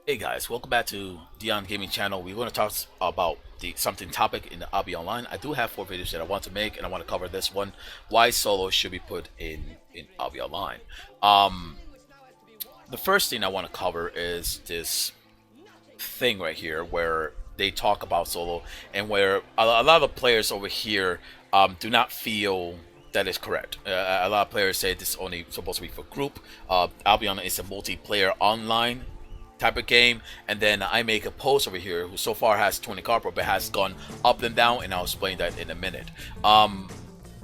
Hey guys, welcome back to Dion Gaming Channel. We're going to talk about the something topic in the Obby Online. I do have 4 videos that I want to make, and I want to cover this one: why solo should be put in Obby Online. Um, the first thing I want to cover is this thing right here where they talk about solo, and where a lot of players over here do not feel that is correct. A lot of players say this is only supposed to be for group. Albion is a multiplayer online type of game, and then I make a post over here who so far has 20 carp but has gone up and down, and I'll explain that in a minute.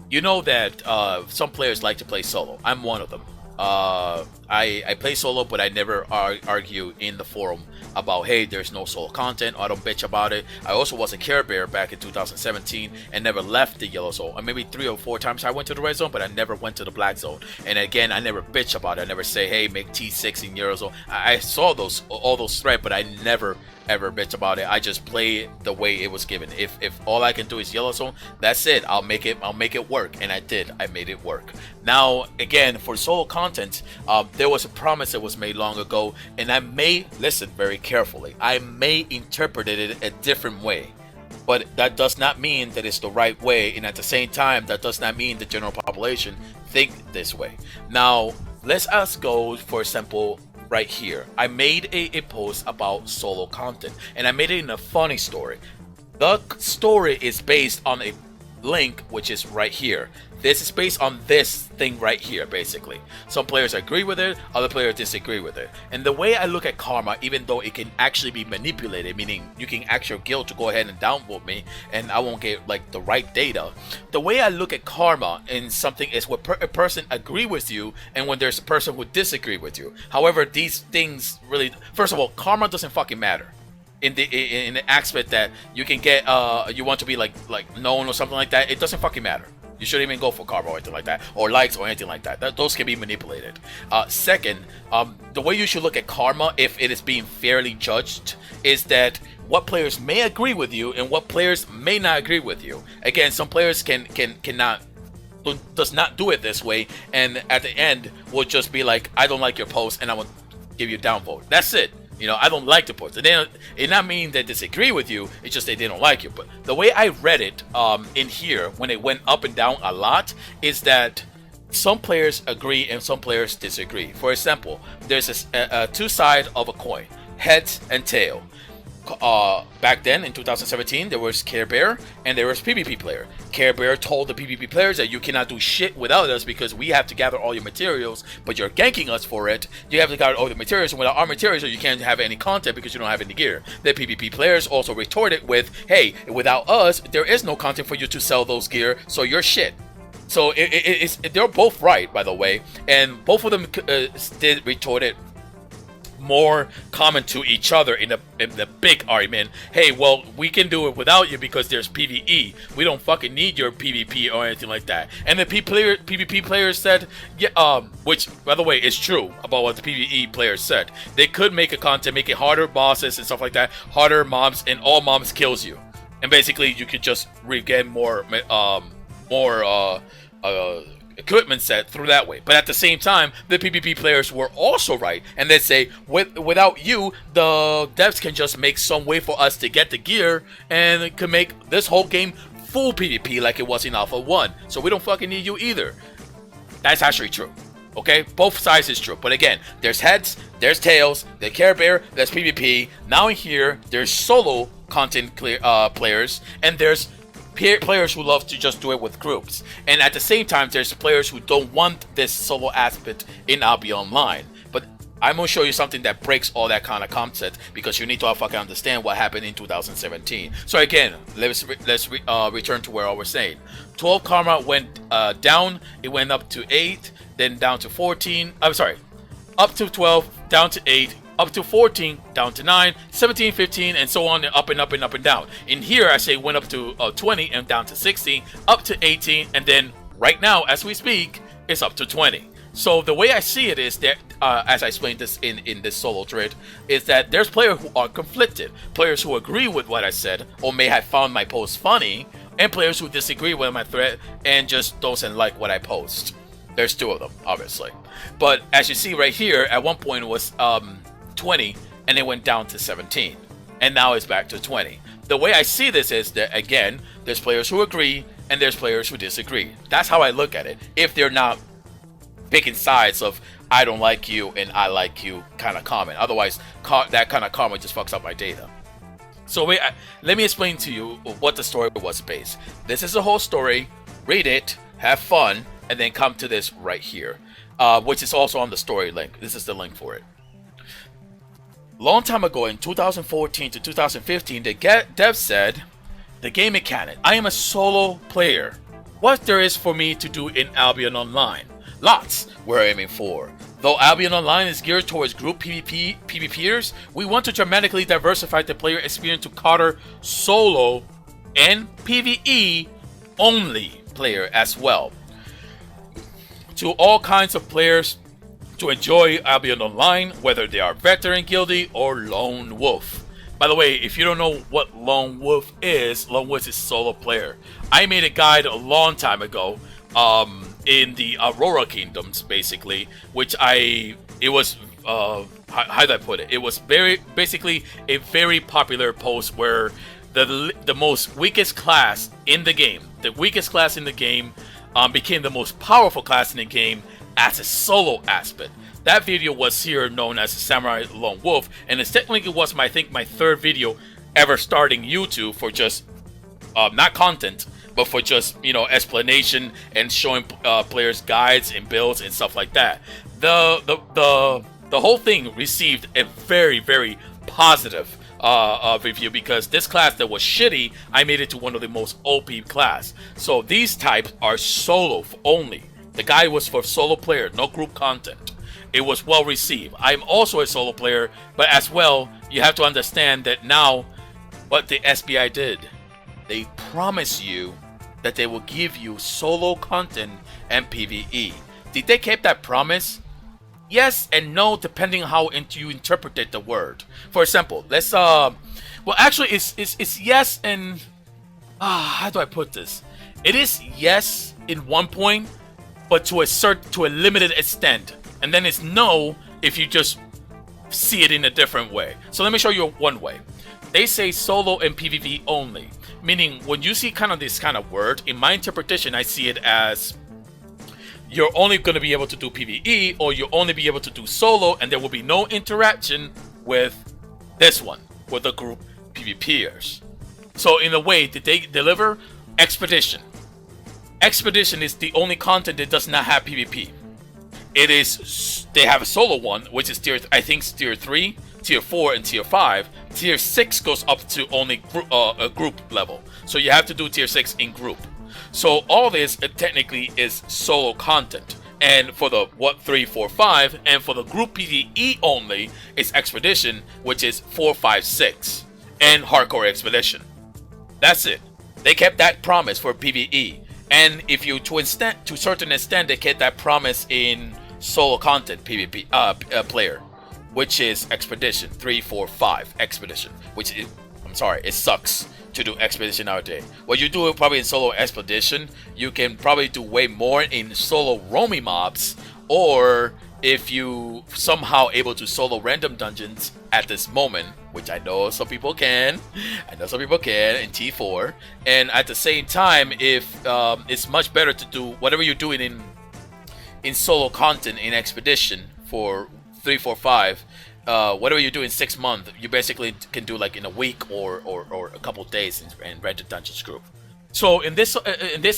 You know that some players like to play solo. I'm one of them. I play solo, but I never argue in the forum about, hey, there's no solo content, or I don't bitch about it. I also was a Care Bear back in 2017 and never left the yellow zone. Or maybe 3 or 4 times I went to the red zone, but I never went to the black zone. And again, I never bitch about it. I never say, hey, make T6 in yellow zone. I saw all those threats, but I never ever bitch about it. I just play the way it was given. If all I can do is yellow zone, that's it. I'll make it work, and I did. I made it work. Now again, for solo content, there was a promise that was made long ago, and I may listen very carefully. I may interpret it a different way, but that does not mean that it's the right way, and at the same time, that does not mean the general population think this way. Now let's us go for example right here. I made a post about solo content, and I made it in a funny story. The story is based on a link which is right here. This is based on this thing right here, basically. Some players agree with it, other players disagree with it. And the way I look at karma, even though it can actually be manipulated, meaning you can ask your guild to go ahead and downvote me and I won't get like the right data. The way I look at karma in something is when a person agree with you and when there's a person who disagree with you. However, these things really, first of all, karma doesn't fucking matter in the aspect that you can get you want to be like known or something like that. It doesn't fucking matter. You shouldn't even go for karma or anything like that, or likes or anything like that. Those can be manipulated. Second, the way you should look at karma, if it is being fairly judged, is that what players may agree with you and what players may not agree with you. Again, some players cannot does not do it this way, and at the end will just be like, I don't like your post and I will give you a downvote. That's it. You know, I don't like the post. It not mean they disagree with you. It's just they didn't like you. But the way I read it in here, when it went up and down a lot, is that some players agree and some players disagree. For example, there's a two sides of a coin, heads and tail. Back then in 2017, there was Care Bear and there was PvP player. Care Bear told the PvP players that you cannot do shit without us because we have to gather all your materials, but you're ganking us for it. You have to gather all the materials, and without our materials, you can't have any content because you don't have any gear. The PvP players also retorted with, hey, without us, there is no content for you to sell those gear, so you're shit. So they're both right, by the way, and both of them did retorted more common to each other in the big argument. Hey, well, we can do it without you because there's PvE. We don't fucking need your PvP or anything like that. And the PvP players said, yeah, which by the way is true about what the PvE players said. They could make a content, make it harder bosses and stuff like that, harder mobs, and all mobs kills you. And basically, you could just regain more equipment set through that way. But at the same time, the PvP players were also right, and they say without you, the devs can just make some way for us to get the gear, and it can make this whole game full PvP like it was in Alpha 1. So we don't fucking need you either. That's actually true. Okay, both sides is true. But again, there's heads, there's tails, there's Care Bear, there's PvP. Now in here, there's solo content players, and there's players who love to just do it with groups. And at the same time, there's players who don't want this solo aspect in Obby Online. But I'm going to show you something that breaks all that kind of concept, because you need to fucking understand what happened in 2017. So again, let's return to where I was saying. 12 karma went down, it went up to 8, then down to 14, I'm sorry, up to 12, down to 8, up to 14, down to 9, 17, 15, and so on, and up and up and up and down. In here, I say went up to 20 and down to 16, up to 18, and then right now, as we speak, it's up to 20. So the way I see it is that, as I explained this in this solo thread, is that there's players who are conflicted, players who agree with what I said, or may have found my post funny, and players who disagree with my thread and just don't like what I post. There's two of them, obviously. But as you see right here, at one point it was 20 and it went down to 17, and now it's back to 20. The way I see this is that, again, there's players who agree and there's players who disagree. That's how I look at it. If they're not picking sides of I don't like you and I like you kind of comment. Otherwise, that kind of comment just fucks up my data. So let me explain to you what the story was based. This is the whole story. Read it, have fun, and then come to this right here, which is also on the story link. This is the link for it. Long time ago in 2014 to 2015, the dev said, the game mechanic, I am a solo player. What there is for me to do in Albion Online? Lots we're aiming for. Though Albion Online is geared towards group PvPers, we want to dramatically diversify the player experience to cater solo and PvE only player as well. To all kinds of players to enjoy Albion Online, whether they are veteran guildy or lone wolf. By the way, if you don't know what lone wolf is solo player. I made a guide a long time ago in the Aurora Kingdoms, basically, which it was how do I put it? It was basically a very popular post where the most weakest class in the game, became the most powerful class in the game as a solo aspect. That video was here known as Samurai Lone Wolf, and it technically was I think my third video ever starting YouTube for just not content, but for just explanation and showing players guides and builds and stuff like that. The whole thing received a very, very positive review because this class that was shitty, I made it to one of the most OP class. So these types are solo only. The guide was for solo player, no group content. It was well received. I'm also a solo player, but as well, you have to understand that now what the SBI did, they promise you that they will give you solo content and PvE. Did they keep that promise? Yes and no, depending on how you interpreted the word. For example, let's well, actually, it's yes and how do I put this? It is yes in one point, but to a limited extent, and then it's no if you just see it in a different way. So let me show you one way. They say solo and PvP only, meaning when you see kind of this kind of word, in my interpretation, I see it as you're only going to be able to do PvE, or you'll only be able to do solo, and there will be no interaction with this one, with the group PvPers. So in a way, did they deliver? Expedition. Expedition is the only content that does not have PvP. They have a solo one, which is I think tier 3, tier 4, and tier 5. Tier 6 goes up to only a group level. So you have to do tier 6 in group. So all this technically is solo content. And for the 3, 4, 5, and for the group PvE only, is Expedition, which is 4, 5, 6, and Hardcore Expedition. That's it. They kept that promise for PvE. And if you, to a certain extent, they kept that promise in solo content PvP player, which is Expedition 3, 4, 5 Expedition. Which is, I'm sorry, it sucks to do Expedition nowadays. What you do probably in solo Expedition, you can probably do way more in solo roaming mobs, or if you somehow able to solo random dungeons at this moment, which I know some people can, in T4, and at the same time, if it's much better to do whatever you're doing in solo content in Expedition for 3, 4, 5, whatever you do in 6 months, you basically can do like in a week or a couple of days in Random Dungeons group. So in this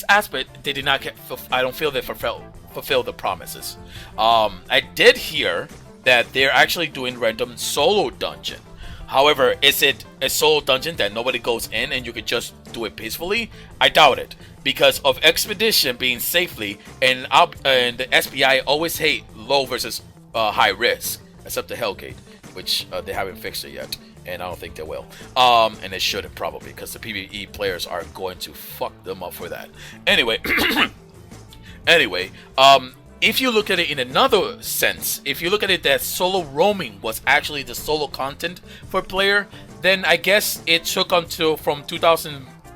aspect, they did not I don't feel they fulfill the promises. I did hear that they're actually doing random solo dungeon. However, is it a solo dungeon that nobody goes in and you can just do it peacefully? I doubt it, because of Expedition being safely, and the SBI always hate low versus high risk, except the Hellgate, which they haven't fixed it yet, and I don't think they will. And they shouldn't probably, because the PvE players are going to fuck them up for that. Anyway, if you look at it in another sense, if you look at it that solo roaming was actually the solo content for player, then I guess it took until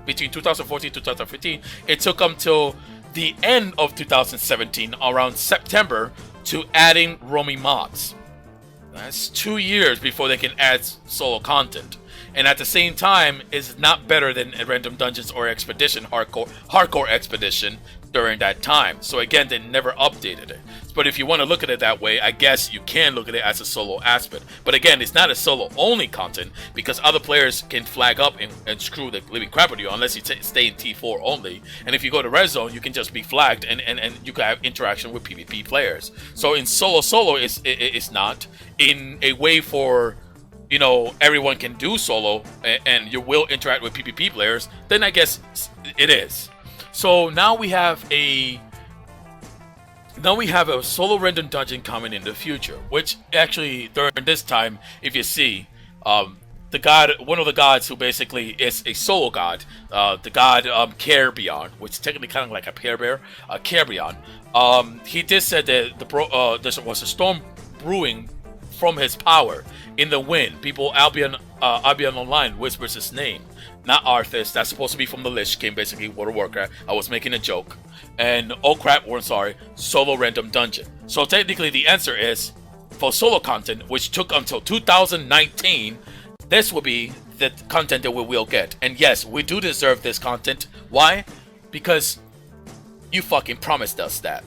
between 2014 and 2015, it took until the end of 2017, around September, to adding roaming mobs. That's 2 years before they can add solo content. And at the same time, it's not better than a Random Dungeons or Expedition, hardcore Expedition during that time. So again, they never updated it. But if you want to look at it that way, I guess you can look at it as a solo aspect. But again, it's not a solo only content because other players can flag up and screw the living crap out of you unless you stay in T4 only. And if you go to Red Zone, you can just be flagged and you can have interaction with PvP players. So in solo, it's not. In a way for, you know, everyone can do solo and you will interact with PvP players, then I guess it is. So now we have a solo random dungeon coming in the future, which actually during this time, if you see, the god, one of the gods who basically is a solo god, the god Carbion, which is technically kind of like a Care Bear, Carbion, he did said that there was a storm brewing from his power in the wind. People, Albion Online whispers his name, not Arthas. That's supposed to be from the Lich King, basically World of Warcraft. I was making a joke. And oh crap, we're sorry, solo random dungeon. So technically the answer is for solo content, which took until 2019. This will be the content that we will get. And yes, we do deserve this content. Why? Because you fucking promised us that.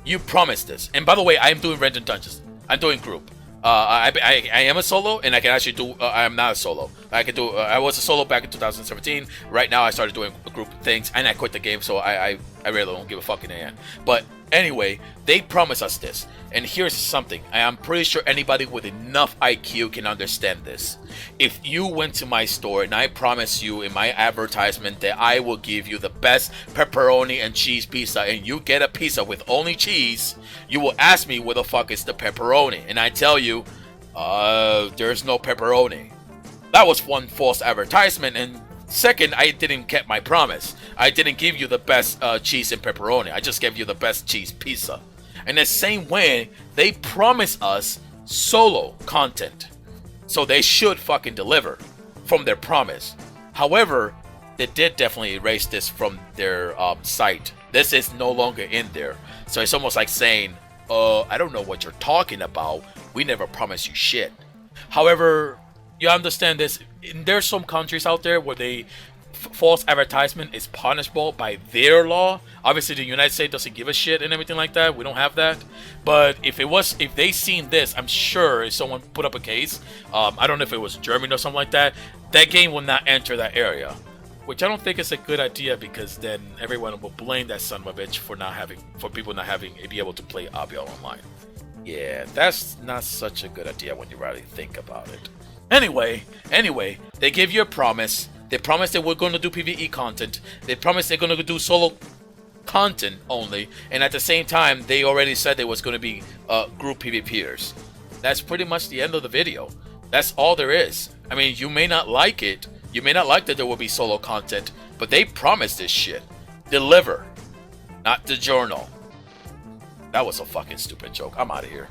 You promised this. And by the way, I am doing random dungeons. I'm doing group. I am a solo, and I can actually do. I am not a solo. I can do. I was a solo back in 2017. Right now, I started doing group things, and I quit the game, so I really don't give a fuck in the end. But anyway, they promised us this, and here's something. I am pretty sure anybody with enough IQ can understand this. If you went to my store and I promise you in my advertisement that I will give you the best pepperoni and cheese pizza, and you get a pizza with only cheese, you will ask me where the fuck is the pepperoni, and I tell you, there's no pepperoni. That was one false advertisement, and second, I didn't keep my promise. I didn't give you the best cheese and pepperoni. I just gave you the best cheese pizza. In the same way, they promise us solo content. So they should fucking deliver from their promise. However, they did definitely erase this from their site. This is no longer in there. So it's almost like saying, I don't know what you're talking about. We never promised you shit. However, you understand this. There's some countries out there where false advertisement is punishable by their law. Obviously, the United States doesn't give a shit and everything like that. We don't have that. But if they seen this, I'm sure if someone put up a case, I don't know if it was Germany or something like that, that game will not enter that area. Which I don't think is a good idea because then everyone will blame that son of a bitch for people not having be able to play Albion Online. Yeah, that's not such a good idea when you really think about it. Anyway, they give you a promise. They promise that we're going to do PvE content. They promise they're going to do solo content only. And at the same time, they already said there was going to be group PvPers. That's pretty much the end of the video. That's all there is. I mean, you may not like it. You may not like that there will be solo content. But they promised this shit. Deliver. Not the journal. That was a fucking stupid joke. I'm out of here.